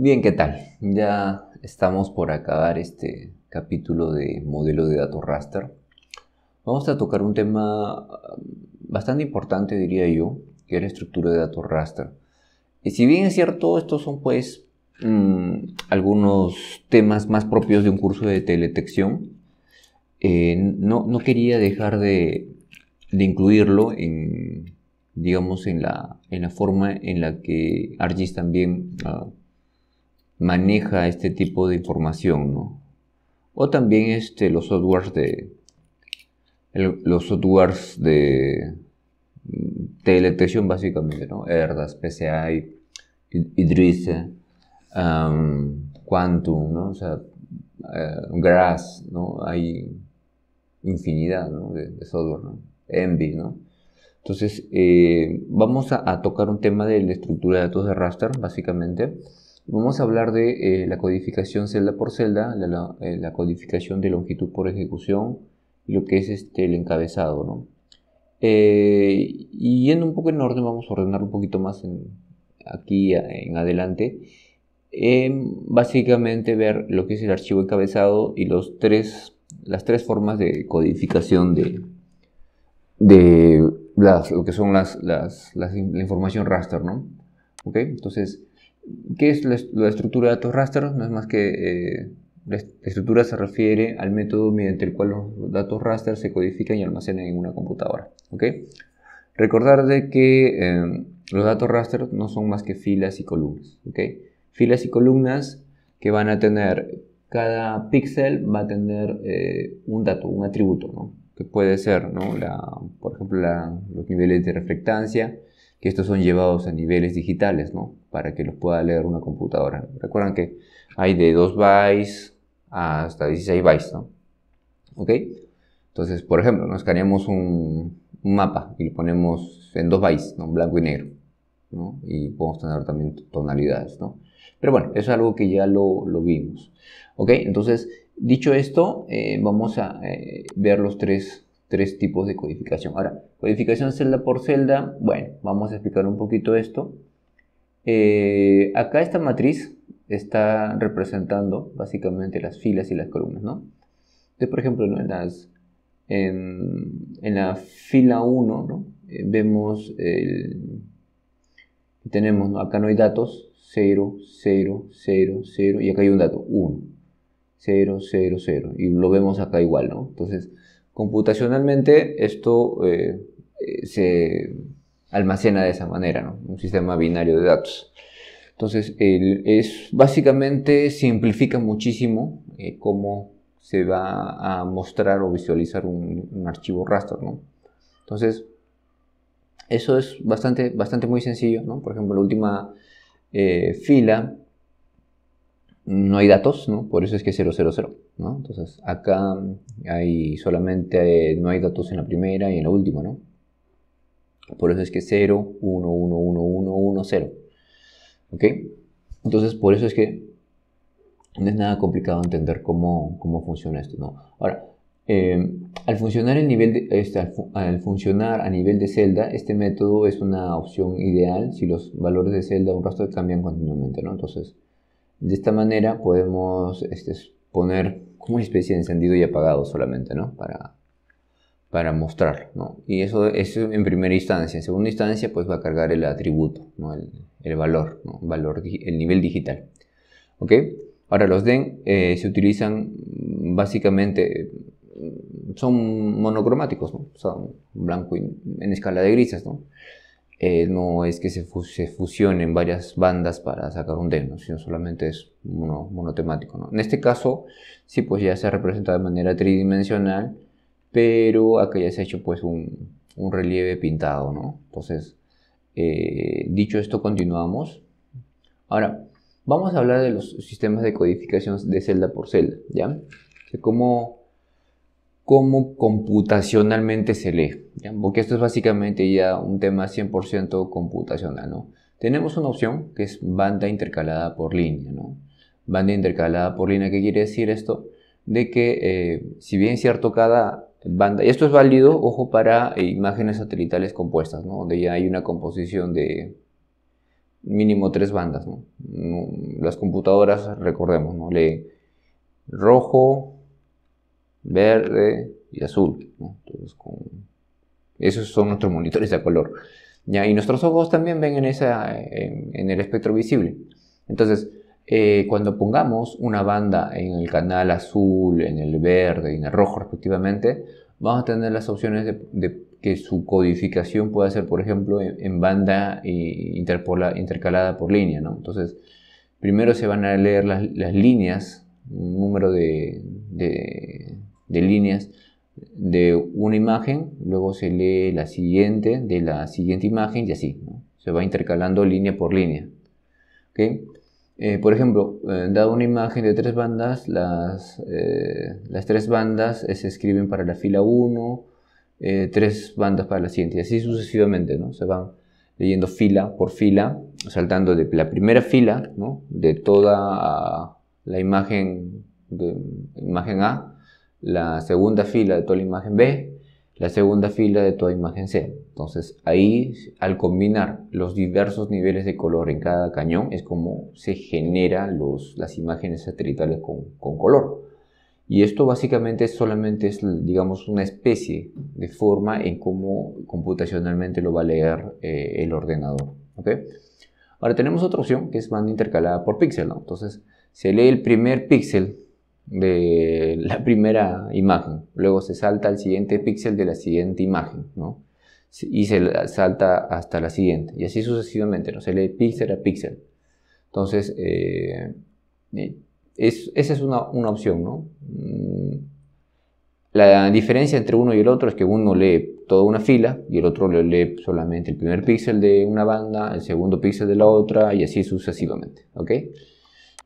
Bien, ¿qué tal? Ya estamos por acabar este capítulo de modelo de datos raster. Vamos a tocar un tema bastante importante, diría yo, que es la estructura de datos raster. Y si bien es cierto, estos son pues algunos temas más propios de un curso de teledetección, no quería dejar de incluirlo en, digamos, en la forma en la que ArcGIS también maneja este tipo de información, ¿no? O también los softwares de teledetección básicamente, ¿no? ERDAS, PCI, Idrissa, Quantum, ¿no? O sea, GRASS, ¿no? Hay infinidad, ¿no? de software, ¿no? Envy, ¿no? Entonces, vamos a tocar un tema de la estructura de datos de raster, básicamente. Vamos a hablar de la codificación celda por celda, la codificación de longitud por ejecución y lo que es el encabezado, ¿no? Y yendo un poco en orden, vamos a ordenar un poquito más aquí en adelante. Básicamente ver lo que es el archivo encabezado y las tres formas de codificación lo que son la información raster, ¿no? ¿Ok? Entonces, ¿qué es la estructura de datos raster? No es más que la estructura se refiere al método mediante el cual los datos raster se codifican y almacenan en una computadora. ¿Ok? Recordar de que los datos raster no son más que filas y columnas. ¿Ok? Filas y columnas que van a tener, cada píxel va a tener un dato, un atributo, ¿no? Que puede ser, ¿no? Por ejemplo, los niveles de reflectancia, que estos son llevados a niveles digitales, ¿no? Para que los pueda leer una computadora. Recuerdan que hay de 2 bytes hasta 16 bytes, ¿no? ¿Ok? Entonces, por ejemplo, nos escaneamos un mapa y lo ponemos en 2 bytes, ¿no? Blanco y negro, ¿no? Y podemos tener también tonalidades, ¿no? Pero bueno, eso es algo que ya lo vimos. ¿Ok? Entonces, dicho esto, vamos a ver los tres tipos de codificación. Ahora, codificación celda por celda, bueno, vamos a explicar un poquito esto. Acá esta matriz está representando básicamente las filas y las columnas, ¿no? Entonces, por ejemplo, ¿no? En la fila 1, ¿no? Vemos tenemos, ¿no? Acá no hay datos, 0, 0, 0, 0, y acá hay un dato, 1, 0, 0, 0, y lo vemos acá igual, ¿no? Entonces, computacionalmente esto se almacena de esa manera, ¿no? Un sistema binario de datos. Entonces, básicamente simplifica muchísimo cómo se va a mostrar o visualizar un archivo raster, ¿no? Entonces, eso es bastante muy sencillo, ¿no? Por ejemplo, la última fila no hay datos, ¿no? Por eso es que es 000, ¿no? Entonces, acá hay solamente, no hay datos en la primera y en la última, ¿no? Por eso es que 0, 1, 1, 1, 1, 1, 0. ¿Ok? Entonces, por eso es que no es nada complicado entender cómo funciona esto, ¿no? Ahora, al funcionar al funcionar a nivel de celda, este método es una opción ideal si los valores de celda o un raster cambian continuamente, ¿no? Entonces, de esta manera podemos poner como una especie de encendido y apagado solamente, ¿no? Para mostrarlo, ¿no? Y eso es en primera instancia. En segunda instancia, pues va a cargar el atributo, ¿no? El valor, ¿no? El nivel digital. ¿Ok? Ahora los DEN se utilizan básicamente, son monocromáticos, ¿no? Son blanco y en escala de grises, ¿no? No es que se fusionen varias bandas para sacar un DEN, ¿no? Sino solamente es monotemático, ¿no? En este caso, sí, pues ya se representa de manera tridimensional, pero acá ya se ha hecho pues un relieve pintado, ¿no? Entonces, dicho esto, continuamos. Ahora, vamos a hablar de los sistemas de codificación de celda por celda, ¿ya? De cómo computacionalmente se lee, ¿ya? Porque esto es básicamente ya un tema 100% computacional, ¿no? Tenemos una opción que es banda intercalada por línea, ¿no? Banda intercalada por línea, ¿qué quiere decir esto? De que, si bien es cierto, cada banda, y esto es válido, ojo, para imágenes satelitales compuestas, ¿no? Donde ya hay una composición mínimo 3 bandas, ¿no? Las computadoras, recordemos, ¿no? Lee rojo, verde y azul, ¿no? Entonces, esos son nuestros monitores a color. ¿Ya? Y nuestros ojos también ven en el espectro visible. Entonces, cuando pongamos una banda en el canal azul, en el verde y en el rojo respectivamente, vamos a tener las opciones de que su codificación pueda ser, por ejemplo, en banda intercalada por línea, ¿no? Entonces, primero se van a leer las líneas, un número de líneas de una imagen, luego se lee la siguiente de la siguiente imagen y así, ¿no? Se va intercalando línea por línea. ¿Okay? Por ejemplo, dado una imagen de 3 bandas, las 3 bandas se escriben para la fila 1, 3 bandas para la siguiente, y así sucesivamente, ¿no? Se van leyendo fila por fila, saltando de la primera fila, ¿no? De toda la imagen A, la segunda fila de toda la imagen B, la segunda fila de toda imagen C. Entonces ahí, al combinar los diversos niveles de color en cada cañón, es como se generan las imágenes satelitales con color. Y esto básicamente solamente es, digamos, una especie de forma en cómo computacionalmente lo va a leer el ordenador. ¿Okay? Ahora tenemos otra opción que es banda intercalada por píxel, ¿no? Entonces se lee el primer píxel de la primera imagen, luego se salta al siguiente píxel de la siguiente imagen, ¿no? Y se salta hasta la siguiente, y así sucesivamente, ¿no? Se lee píxel a píxel. Entonces, esa es una opción, ¿no? La diferencia entre uno y el otro es que uno lee toda una fila y el otro lee solamente el primer píxel de una banda, el segundo píxel de la otra y así sucesivamente, ¿ok?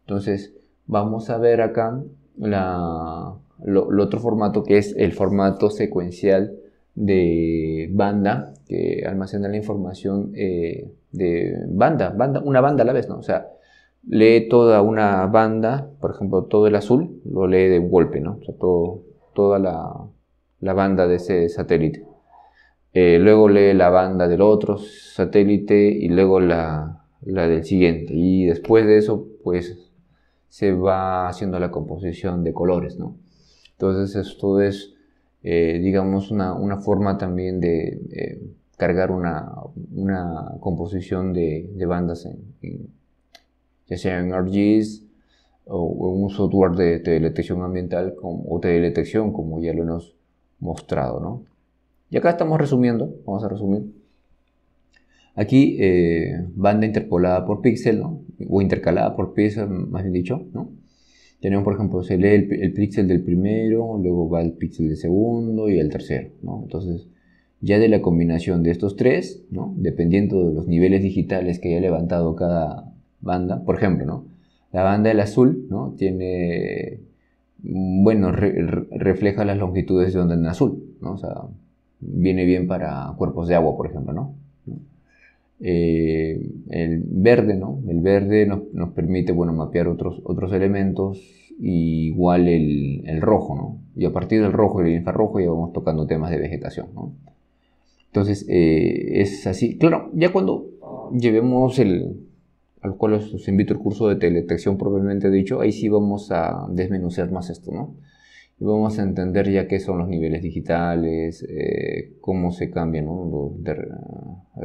Entonces, vamos a ver acá el otro formato, que es el formato secuencial de banda, que almacena la información de una banda a la vez, ¿no? O sea, lee toda una banda, por ejemplo, todo el azul, lo lee de un golpe, ¿no? O sea, toda la banda de ese satélite. Luego lee la banda del otro satélite y luego la del siguiente. Y después de eso, pues, se va haciendo la composición de colores, ¿no? Entonces esto es, digamos, una forma también de cargar una composición de bandas ya sea en ArcGIS o en un software de teledetección ambiental o teledetección, como ya lo hemos mostrado, ¿no? Y acá estamos resumiendo, vamos a resumir. Aquí, banda interpolada por píxel, ¿no? O intercalada por píxel, más bien dicho, ¿no? Tenemos, por ejemplo, se lee el píxel del primero, luego va el píxel del segundo y el tercero, ¿no? Entonces, ya de la combinación de estos tres, ¿no? Dependiendo de los niveles digitales que haya levantado cada banda, por ejemplo, ¿no? La banda del azul, ¿no? Tiene, bueno, refleja las longitudes de onda en azul, ¿no? O sea, viene bien para cuerpos de agua, por ejemplo, ¿no? El verde, ¿no? El verde nos permite, bueno, mapear otros elementos, y igual el rojo, ¿no? Y a partir del rojo y el infrarrojo ya vamos tocando temas de vegetación, ¿no? Entonces, es así. Claro, ya cuando llevemos al cual os invito el curso de teledetección propiamente dicho, ahí sí vamos a desmenuzar más esto, ¿no? Y vamos a entender ya qué son los niveles digitales, cómo se cambian, ¿no? De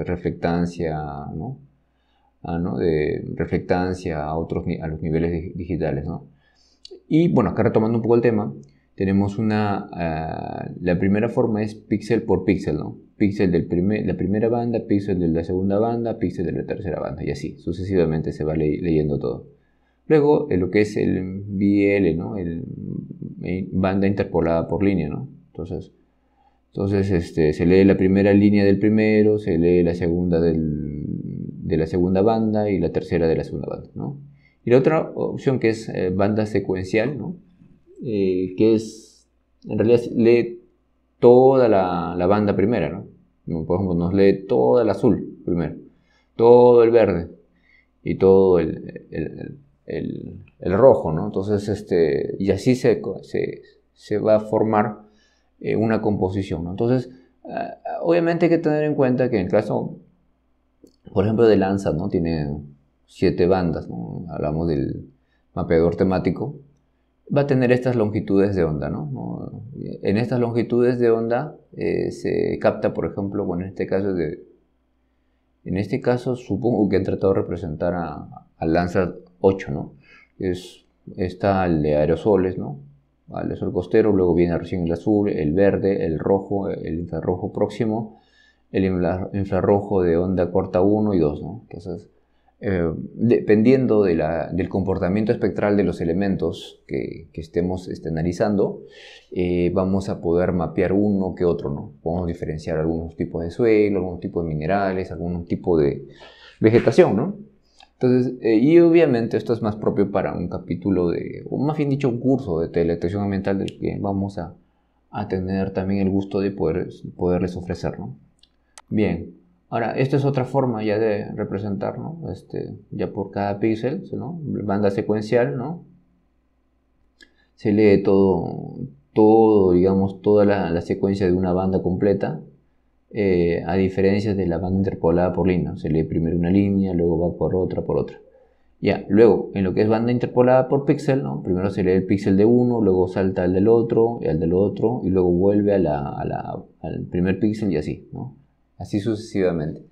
reflectancia, ¿no? De reflectancia a los niveles digitales, ¿no? Y bueno, acá retomando un poco el tema, tenemos la primera forma es píxel por píxel, ¿no? Píxel de la primera banda, píxel de la segunda banda, píxel de la tercera banda, y así sucesivamente se va leyendo todo. Luego, lo que es el BL, ¿no? Banda interpolada por línea, ¿no? Entonces se lee la primera línea del primero, se lee la segunda de la segunda banda y la tercera de la segunda banda, ¿no? Y la otra opción, que es banda secuencial, ¿no? Que es, en realidad, lee toda la banda primera, ¿no? Por ejemplo, nos lee todo el azul primero, todo el verde y todo el rojo, ¿no? Entonces, y así se va a formar una composición, ¿no? Entonces, obviamente hay que tener en cuenta que en el caso Por ejemplo, de Landsat, ¿no? Tiene 7 bandas, ¿no? Hablamos del mapeador temático. Va a tener estas longitudes de onda, ¿no? En estas longitudes de onda se capta, por ejemplo, bueno, en este caso supongo que han tratado de representar al Landsat 8, ¿no? Está el de aerosoles, ¿no? Al aerosol costero, luego viene recién el azul, el verde, el rojo, el infrarrojo próximo, el infrarrojo de onda corta 1 y 2, ¿no? Entonces, dependiendo del comportamiento espectral de los elementos que estemos analizando, vamos a poder mapear uno que otro, ¿no? Podemos diferenciar algunos tipos de suelo, algunos tipos de minerales, algún tipo de vegetación, ¿no? Entonces, y obviamente esto es más propio para un capítulo o más bien dicho, un curso de teledetección ambiental del que vamos a tener también el gusto de poderles ofrecer, ¿no? Bien, ahora, esta es otra forma ya de representar, ¿no? Ya por cada píxel, ¿no? Banda secuencial, ¿no? Se lee todo, digamos, toda la secuencia de una banda completa, a diferencia de la banda interpolada por línea. Se lee primero una línea, luego va por otra. Ya, luego, en lo que es banda interpolada por píxel, ¿no? Primero se lee el píxel de uno, luego salta al del otro, y al del otro, y luego vuelve al primer píxel y así, ¿no? Así sucesivamente.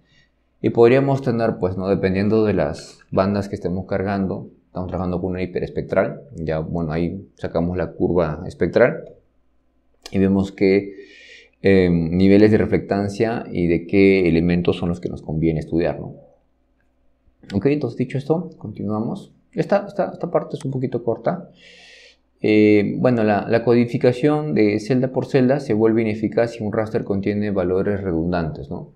Y podríamos tener, pues, ¿no? Dependiendo de las bandas que estemos cargando, estamos trabajando con una hiperespectral, ya, bueno, ahí sacamos la curva espectral y vemos qué niveles de reflectancia y de qué elementos son los que nos conviene estudiar, ¿no? Ok, entonces dicho esto, continuamos. Esta parte es un poquito corta. Bueno, la codificación de celda por celda se vuelve ineficaz si un raster contiene valores redundantes, ¿no?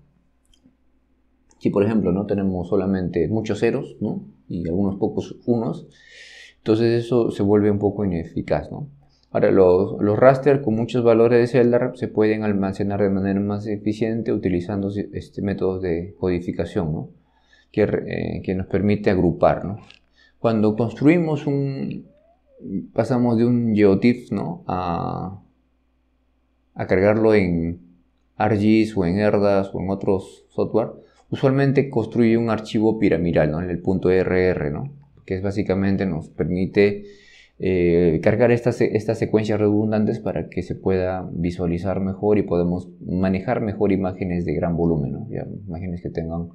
Si, por ejemplo, no tenemos solamente muchos ceros, ¿no? Y algunos pocos unos, entonces eso se vuelve un poco ineficaz, ¿no? Ahora, los raster con muchos valores de celda se pueden almacenar de manera más eficiente utilizando métodos de codificación, ¿no? Que nos permite agrupar, ¿no? Cuando construimos pasamos de un GeoTIFF, ¿no? a cargarlo en ArcGIS o en ERDAS o en otros software, usualmente construye un archivo piramidal, ¿no? En el punto .rr, ¿no? Que es básicamente nos permite cargar estas secuencias redundantes para que se pueda visualizar mejor y podemos manejar mejor imágenes de gran volumen, ¿no? Ya, imágenes que tengan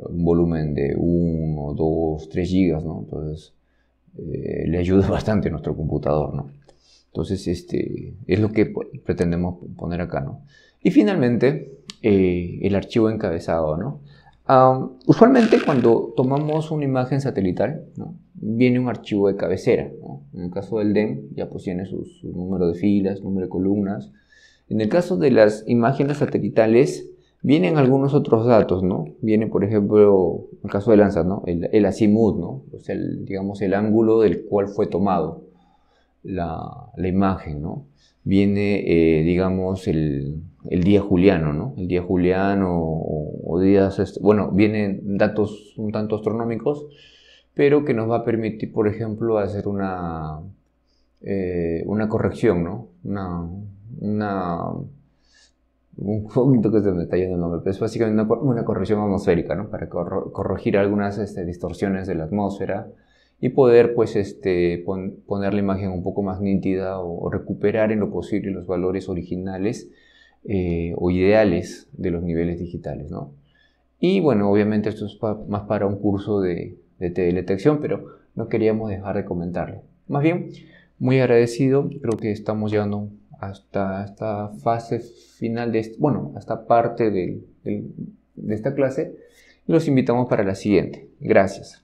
un volumen de 1, 2, 3 gigas, ¿no? Entonces le ayuda bastante a nuestro computador, ¿no? Entonces es lo que pretendemos poner acá, ¿no? Y finalmente el archivo encabezado, ¿no? Usualmente cuando tomamos una imagen satelital, ¿no? Viene un archivo de cabecera, ¿no? En el caso del DEM ya pues tiene su número de filas, número de columnas. En el caso de las imágenes satelitales vienen algunos otros datos, ¿no? Viene, por ejemplo, en el caso de Landsat, ¿no? El azimut, ¿no? O sea, digamos, el ángulo del cual fue tomado la imagen, ¿no? Viene, digamos, el día juliano, ¿no? El día juliano o días, bueno, vienen datos un tanto astronómicos, pero que nos va a permitir, por ejemplo, hacer una corrección, ¿no? Un poquito que se me está yendo el nombre, pero es básicamente una corrección atmosférica, ¿no? Para corregir algunas distorsiones de la atmósfera y poder, pues, poner la imagen un poco más nítida o recuperar en lo posible los valores originales o ideales de los niveles digitales, ¿no? Y bueno, obviamente esto es más para un curso de teledetección, pero no queríamos dejar de comentarle. Más bien, muy agradecido, creo que estamos llegando hasta esta fase final bueno, hasta parte de esta clase y los invitamos para la siguiente. Gracias.